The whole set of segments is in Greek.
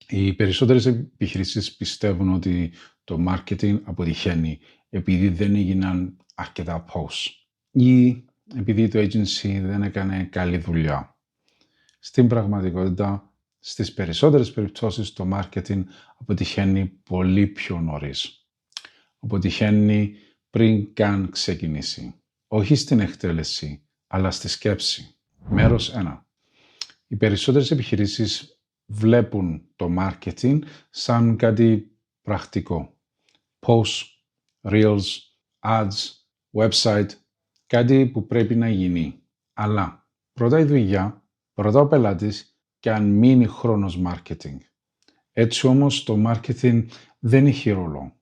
Οι περισσότερες επιχειρήσεις πιστεύουν ότι το marketing αποτυχαίνει επειδή δεν έγιναν αρκετά posts ή επειδή το agency δεν έκανε καλή δουλειά. Στην πραγματικότητα, στις περισσότερες περιπτώσεις το marketing αποτυχαίνει πολύ πιο νωρίς. Αποτυχαίνει πριν καν ξεκινήσει. Όχι στην εκτέλεση, αλλά στη σκέψη. Μέρος 1. Οι περισσότερες επιχειρήσεις βλέπουν το marketing σαν κάτι πρακτικό. Posts, reels, ads, website, κάτι που πρέπει να γίνει. Αλλά πρώτα η δουλειά, πρώτα ο πελάτης και αν μείνει χρόνος marketing. Έτσι όμως το marketing δεν έχει ρόλο.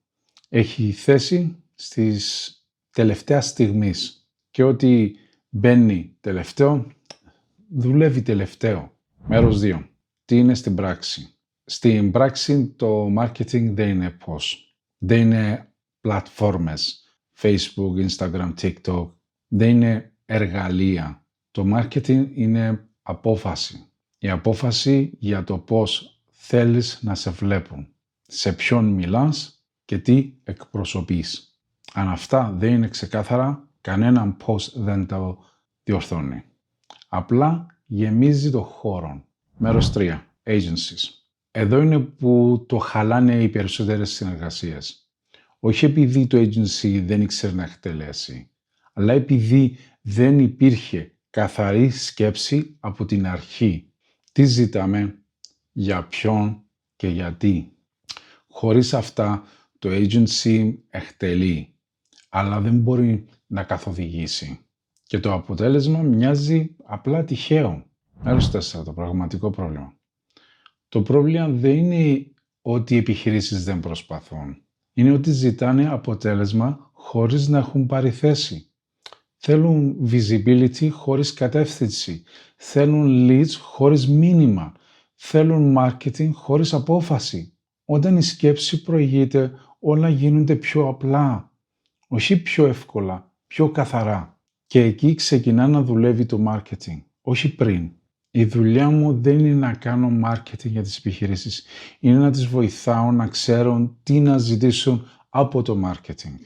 Έχει θέση στις τελευταία στιγμής και ό,τι μπαίνει τελευταίο, δουλεύει τελευταίο. Μέρος 2. Τι είναι στην πράξη? Στην πράξη το marketing δεν είναι post. Δεν είναι πλατφόρμες, Facebook, Instagram, TikTok. Δεν είναι εργαλεία. Το marketing είναι απόφαση. Η απόφαση για το πώς θέλεις να σε βλέπουν, σε ποιον μιλάς και τι εκπροσωπείς. Αν αυτά δεν είναι ξεκάθαρα, κανέναν post δεν το διορθώνει. Απλά γεμίζει το χώρο. Μέρος 3. Agencies. Εδώ είναι που το χαλάνε οι περισσότερες συνεργασίες. Όχι επειδή το agency δεν ήξερε να εκτελέσει, αλλά επειδή δεν υπήρχε καθαρή σκέψη από την αρχή. Τι ζητάμε, για ποιον και γιατί. Χωρίς αυτά το agency εκτελεί, αλλά δεν μπορεί να καθοδηγήσει. Και το αποτέλεσμα μοιάζει απλά τυχαίο. Μέρος 4. Το πραγματικό πρόβλημα. Το πρόβλημα δεν είναι ότι οι επιχειρήσεις δεν προσπαθούν. Είναι ότι ζητάνε αποτέλεσμα χωρίς να έχουν πάρει θέση. Θέλουν visibility χωρίς κατεύθυνση. Θέλουν leads χωρίς μήνυμα. Θέλουν marketing χωρίς απόφαση. Όταν η σκέψη προηγείται, όλα γίνονται πιο απλά. Όχι πιο εύκολα, πιο καθαρά. Και εκεί ξεκινά να δουλεύει το marketing, όχι πριν. Η δουλειά μου δεν είναι να κάνω marketing για τις επιχειρήσεις. Είναι να τις βοηθάω να ξέρουν τι να ζητήσουν από το marketing.